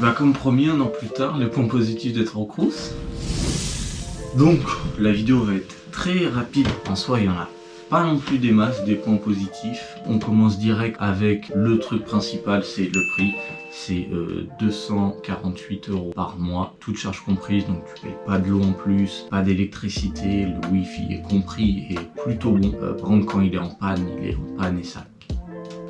Bah comme promis, un an plus tard, les points positifs d'être en Crous. Donc la vidéo va être très rapide, en soi il y en a pas non plus des masses, des points positifs. On commence direct avec le truc principal, c'est le prix. C'est 248 € par mois, toutes charges comprises, donc tu payes pas de l'eau en plus, pas d'électricité, le wifi est compris et plutôt bon. Par contre quand il est en panne et ça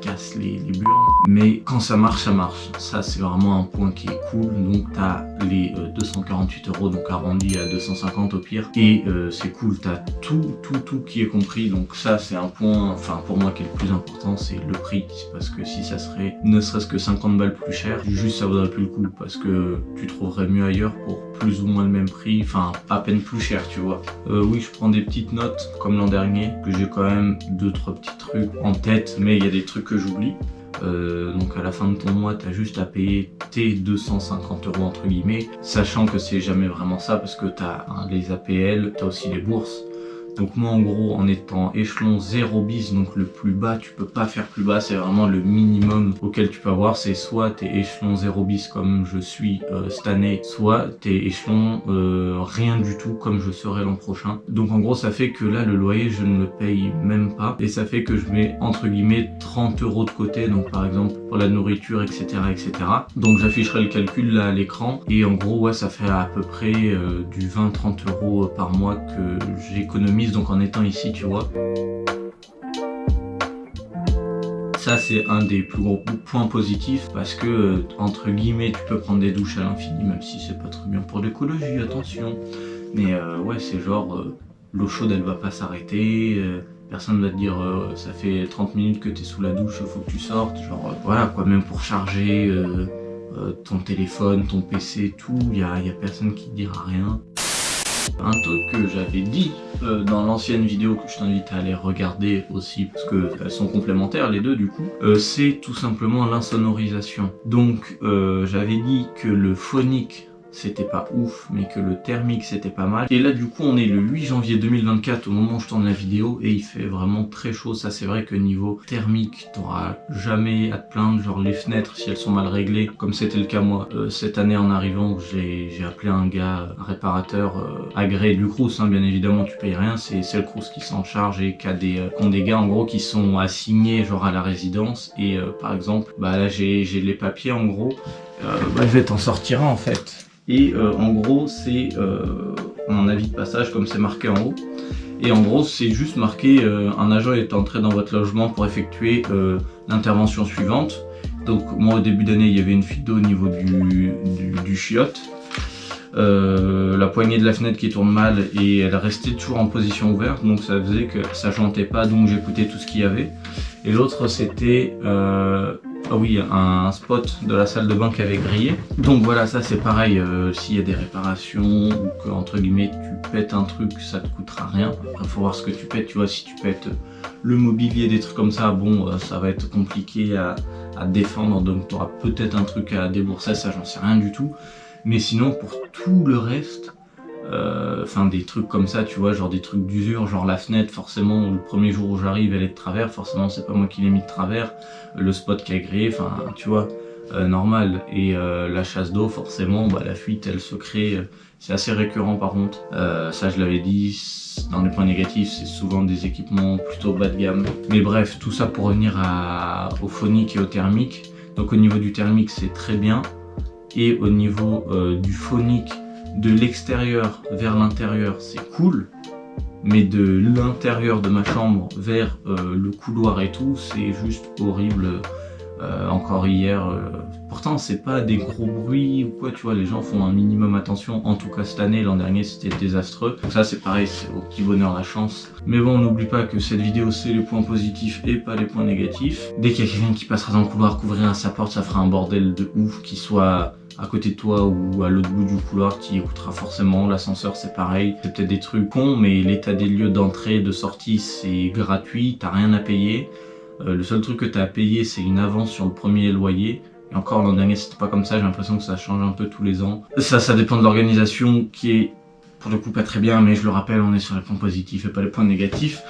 casse les burnes. Mais quand ça marche, ça marche. Ça c'est vraiment un point qui est cool. Donc t'as les 248 €, donc arrondi à 250 au pire. Et c'est cool, t'as tout qui est compris. Donc ça c'est un point, enfin pour moi qui est le plus important, c'est le prix. Parce que si ça serait ne serait-ce que 50 balles plus cher, juste ça vaudrait plus le coup. Parce que tu trouverais mieux ailleurs pour plus ou moins le même prix, enfin à peine plus cher tu vois. Oui je prends des petites notes comme l'an dernier, que j'ai quand même 2-3 petits trucs en tête, mais il y a des trucs que j'oublie. Donc à la fin de ton mois t'as juste à payer tes 250 € entre guillemets, sachant que c'est jamais vraiment ça parce que t'as les APL, t'as aussi les bourses. Donc moi en gros en étant échelon 0 bis, donc le plus bas, tu peux pas faire plus bas, c'est vraiment le minimum auquel tu peux avoir, c'est soit t'es échelon 0 bis comme je suis cette année, soit t'es échelon rien du tout comme je serai l'an prochain. Donc en gros ça fait que là le loyer je ne le paye même pas et ça fait que je mets entre guillemets 30 € de côté, donc par exemple pour la nourriture etc. Donc j'afficherai le calcul là à l'écran et en gros ouais ça fait à peu près du 20-30 € par mois que j'économise donc en étant ici tu vois. Ça c'est un des plus gros points positifs parce que entre guillemets tu peux prendre des douches à l'infini, même si c'est pas très bien pour l'écologie, attention. Mais ouais c'est genre l'eau chaude elle va pas s'arrêter, personne va te dire ça fait 30 minutes que t'es sous la douche, faut que tu sortes, genre voilà quoi, même pour charger ton téléphone, ton PC, tout, y a personne qui te dira rien. Un truc que j'avais dit dans l'ancienne vidéo que je t'invite à aller regarder aussi parce que elles sont complémentaires les deux du coup, c'est tout simplement l'insonorisation. Donc j'avais dit que le phonique c'était pas ouf mais que le thermique c'était pas mal, et là du coup on est le 8 janvier 2024 au moment où je tourne la vidéo et il fait vraiment très chaud. Ça c'est vrai que niveau thermique t'auras jamais à te plaindre, genre les fenêtres si elles sont mal réglées comme c'était le cas moi cette année en arrivant, j'ai appelé un gars, un réparateur agréé du Crous hein, bien évidemment tu payes rien, c'est le Crous qui s'en charge et qui a des gars en gros qui sont assignés genre à la résidence et par exemple bah là j'ai les papiers en gros, bah, je vais t'en sortir un en fait. Et en gros c'est un avis de passage comme c'est marqué en haut. Et en gros c'est juste marqué un agent est entré dans votre logement pour effectuer l'intervention suivante. Donc moi au début d'année il y avait une fuite d'eau au niveau du chiotte. La poignée de la fenêtre qui tourne mal et elle restait toujours en position ouverte, donc ça faisait que ça chantait pas, donc j'écoutais tout ce qu'il y avait. Et l'autre c'était ah oui, un spot de la salle de bain qui avait grillé. Donc voilà, ça c'est pareil, s'il y a des réparations ou que entre guillemets tu pètes un truc, ça te coûtera rien. Après faut voir ce que tu pètes, tu vois, si tu pètes le mobilier, des trucs comme ça, bon ça va être compliqué à défendre, donc tu auras peut-être un truc à débourser, ça j'en sais rien du tout. Mais sinon pour tout le reste, enfin des trucs comme ça tu vois, genre des trucs d'usure, genre la fenêtre forcément le premier jour où j'arrive elle est de travers, forcément c'est pas moi qui l'ai mis de travers, le spot qui a grillé, enfin tu vois, normal. Et la chasse d'eau forcément, bah, la fuite elle se crée, c'est assez récurrent par contre, ça je l'avais dit, dans les points négatifs c'est souvent des équipements plutôt bas de gamme. Mais bref, tout ça pour revenir au phonique et au thermique. Donc au niveau du thermique c'est très bien, et au niveau du phonique, de l'extérieur vers l'intérieur c'est cool, mais de l'intérieur de ma chambre vers le couloir et tout c'est juste horrible. Encore hier, pourtant c'est pas des gros bruits ou quoi, tu vois, les gens font un minimum attention, en tout cas cette année, l'an dernier c'était désastreux. Donc ça c'est pareil, c'est au petit bonheur la chance. Mais bon, on n'oublie pas que cette vidéo c'est les points positifs et pas les points négatifs. Dès qu'il y a quelqu'un qui passera dans le couloir, qu'ouvrira sa porte, ça fera un bordel de ouf, qu'il soit à côté de toi ou à l'autre bout du couloir, qui écoutera forcément. L'ascenseur c'est pareil, c'est peut-être des trucs cons, mais l'état des lieux d'entrée et de sortie c'est gratuit, t'as rien à payer. Le seul truc que tu as à payer c'est une avance sur le premier loyer. Et encore l'an dernier c'était pas comme ça, j'ai l'impression que ça change un peu tous les ans. Ça dépend de l'organisation qui est pour le coup pas très bien, mais je le rappelle on est sur les points positifs et pas les points négatifs.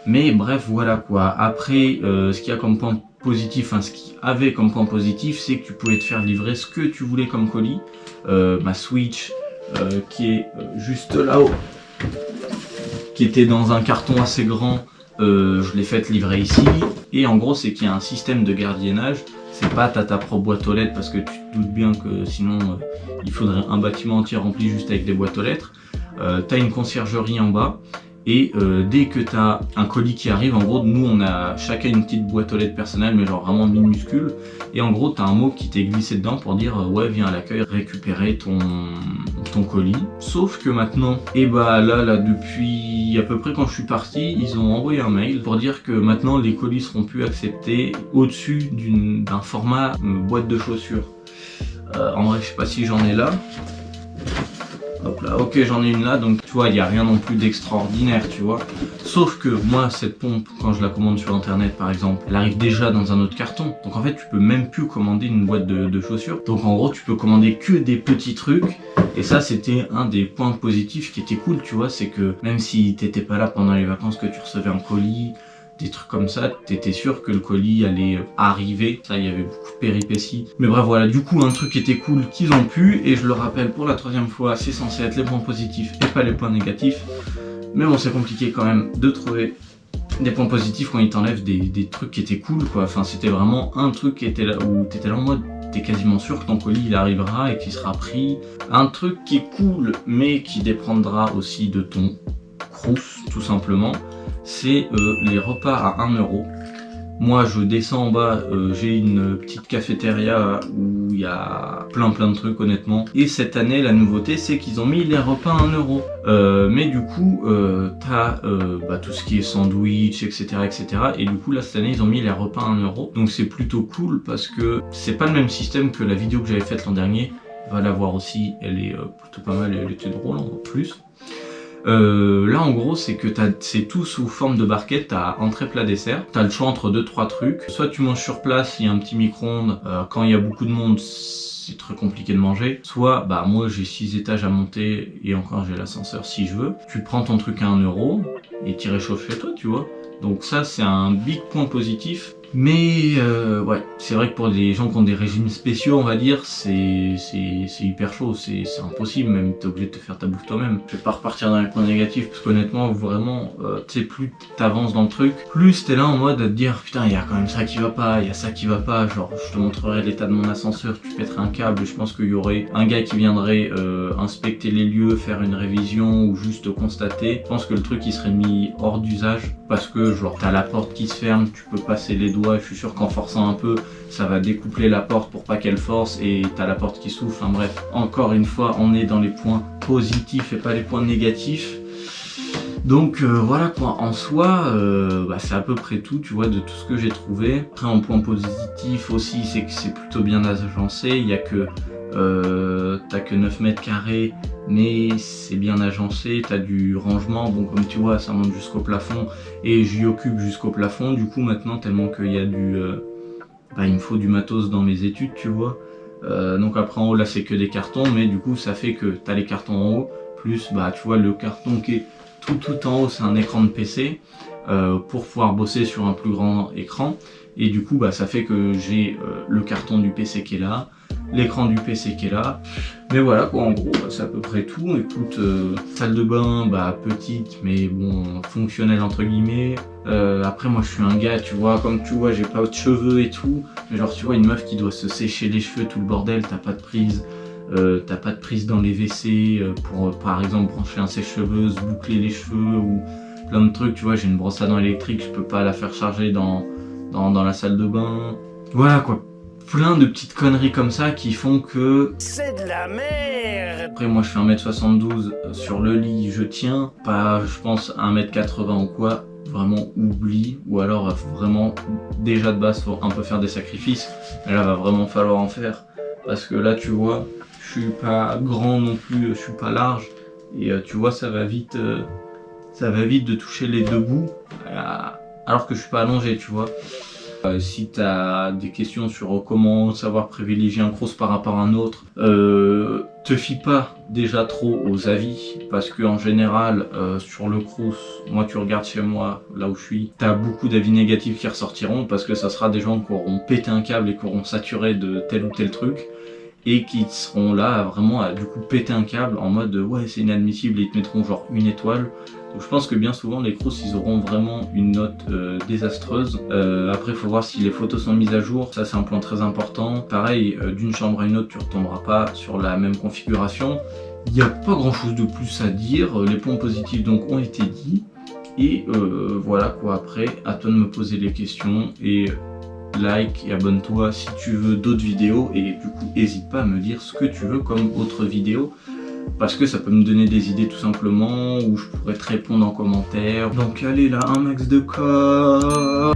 Mais bref voilà quoi. Après ce qu'il y a comme point positif, enfin ce qui avait comme point positif, c'est que tu pouvais te faire livrer ce que tu voulais comme colis. Ma Switch qui est juste là-haut, qui était dans un carton assez grand, je l'ai fait livrer ici. Et en gros c'est qu'il y a un système de gardiennage. C'est pas t'as ta propre boîte aux lettres parce que tu te doutes bien que sinon il faudrait un bâtiment entier rempli juste avec des boîtes aux lettres. T'as une conciergerie en bas. Et dès que tu as un colis qui arrive, en gros, nous on a chacun une petite boîte aux lettres personnelle, mais genre vraiment minuscule. Et en gros, tu as un mot qui t'est glissé dedans pour dire ouais, viens à l'accueil récupérer ton colis. Sauf que maintenant, et bah là, depuis à peu près quand je suis parti, ils ont envoyé un mail pour dire que maintenant les colis seront plus acceptés au-dessus d'un format boîte de chaussures. En vrai, je sais pas si j'en ai là. Hop là, ok, j'en ai une là, donc tu vois, il n'y a rien non plus d'extraordinaire, tu vois. Sauf que moi, cette pompe, quand je la commande sur internet par exemple, elle arrive déjà dans un autre carton. Donc en fait, tu peux même plus commander une boîte de chaussures. Donc en gros, tu peux commander que des petits trucs. Et ça, c'était un des points positifs qui était cool, tu vois. C'est que même si t'étais pas là pendant les vacances, que tu recevais un colis, des trucs comme ça, t'étais sûr que le colis allait arriver. Ça, il y avait beaucoup de péripéties. Mais bref, voilà, du coup, un truc qui était cool qu'ils ont pu, et je le rappelle pour la 3e fois, c'est censé être les points positifs et pas les points négatifs. Mais bon, c'est compliqué quand même de trouver des points positifs quand ils t'enlèvent des trucs qui étaient cool, quoi. Enfin, c'était vraiment un truc qui était là, où t'étais là en mode, t'es quasiment sûr que ton colis il arrivera et qu'il sera pris. Un truc qui est cool, mais qui dépendra aussi de ton crous, tout simplement. C'est les repas à 1 €. Moi je descends en bas, j'ai une petite cafétéria où il y a plein de trucs honnêtement. Et cette année la nouveauté c'est qu'ils ont mis les repas à 1 €. Mais du coup t'as tout ce qui est sandwich, etc. Et du coup là cette année ils ont mis les repas à 1 €. Donc c'est plutôt cool parce que c'est pas le même système que la vidéo que j'avais faite l'an dernier. Va la voir aussi, elle est plutôt pas mal, elle était drôle en plus. Là en gros c'est que c'est tout sous forme de barquette, t'as entrée plat dessert, t'as le choix entre 2-3 trucs, soit tu manges sur place, il y a un petit micro-ondes, quand il y a beaucoup de monde c'est très compliqué de manger, soit bah moi j'ai 6 étages à monter et encore j'ai l'ascenseur si je veux, tu prends ton truc à 1 € et t'y réchauffes chez toi tu vois, donc ça c'est un big point positif. Mais ouais, c'est vrai que pour les gens qui ont des régimes spéciaux, on va dire, c'est hyper chaud, c'est impossible, même t'es obligé de te faire ta bouffe toi-même. Je vais pas repartir dans les points négatifs, parce qu'honnêtement, vraiment, tu sais, plus t'avances dans le truc, plus t'es là en mode à te dire, putain, il y a quand même ça qui va pas, il y a ça qui va pas, genre, je te montrerai l'état de mon ascenseur, tu pèterais un câble, et je pense qu'il y aurait un gars qui viendrait inspecter les lieux, faire une révision, ou juste constater. Je pense que le truc, il serait mis hors d'usage, parce que, genre, t'as la porte qui se ferme, tu peux passer les doigts. Je suis sûr qu'en forçant un peu, ça va découpler la porte pour pas qu'elle force et t'as la porte qui s'ouvre. Enfin bref, encore une fois, on est dans les points positifs et pas les points négatifs. Donc voilà quoi, en soi, c'est à peu près tout, tu vois, de tout ce que j'ai trouvé. Après, en point positif aussi, c'est que c'est plutôt bien agencé. Il y a que t'as que 9 mètres carrés, mais c'est bien agencé, t'as du rangement, bon comme tu vois ça monte jusqu'au plafond et j'y occupe jusqu'au plafond, du coup maintenant tellement qu'il y a il me faut du matos dans mes études tu vois, donc après en haut là c'est que des cartons, mais du coup ça fait que t'as les cartons en haut, plus tu vois le carton qui est tout en haut c'est un écran de PC, pour pouvoir bosser sur un plus grand écran, et du coup ça fait que j'ai le carton du PC qui est là, l'écran du PC qui est là, mais voilà quoi, en gros c'est à peu près tout. Écoute, salle de bain petite mais bon fonctionnelle entre guillemets. Après moi je suis un gars tu vois, comme tu vois j'ai pas de cheveux et tout, mais genre tu vois une meuf qui doit se sécher les cheveux tout le bordel, t'as pas de prise dans les WC pour par exemple brancher un sèche-cheveux, se boucler les cheveux ou plein de trucs, tu vois, j'ai une brosse à dents électrique, je peux pas la faire charger dans la salle de bain, voilà quoi. Plein de petites conneries comme ça qui font que c'est de la merde. Après moi je fais 1m72, sur le lit je tiens, pas je pense 1m80 ou quoi, vraiment oublie, ou alors vraiment déjà de base faut un peu faire des sacrifices, mais là va vraiment falloir en faire, parce que là tu vois, je suis pas grand non plus, je suis pas large, et tu vois ça va vite de toucher les deux bouts, alors que je suis pas allongé tu vois. Si tu as des questions sur comment savoir privilégier un crous par rapport à un autre, te fie pas déjà trop aux avis, parce que en général sur le Crous, moi tu regardes chez moi, là où je suis, t'as beaucoup d'avis négatifs qui ressortiront, parce que ça sera des gens qui auront pété un câble et qui auront saturé de tel ou tel truc, et qui seront là vraiment à du coup péter un câble en mode ouais c'est inadmissible, et ils te mettront genre 1 étoile. Donc je pense que bien souvent les Crous ils auront vraiment une note désastreuse. Après il faut voir si les photos sont mises à jour, ça c'est un point très important. Pareil, d'une chambre à une autre tu retomberas pas sur la même configuration. Il n'y a pas grand chose de plus à dire, les points positifs donc ont été dit. Et voilà quoi, après à toi de me poser les questions, et like et abonne-toi si tu veux d'autres vidéos, et du coup n'hésite pas à me dire ce que tu veux comme autre vidéo, parce que ça peut me donner des idées tout simplement, ou je pourrais te répondre en commentaire. Donc allez là, un max de corps.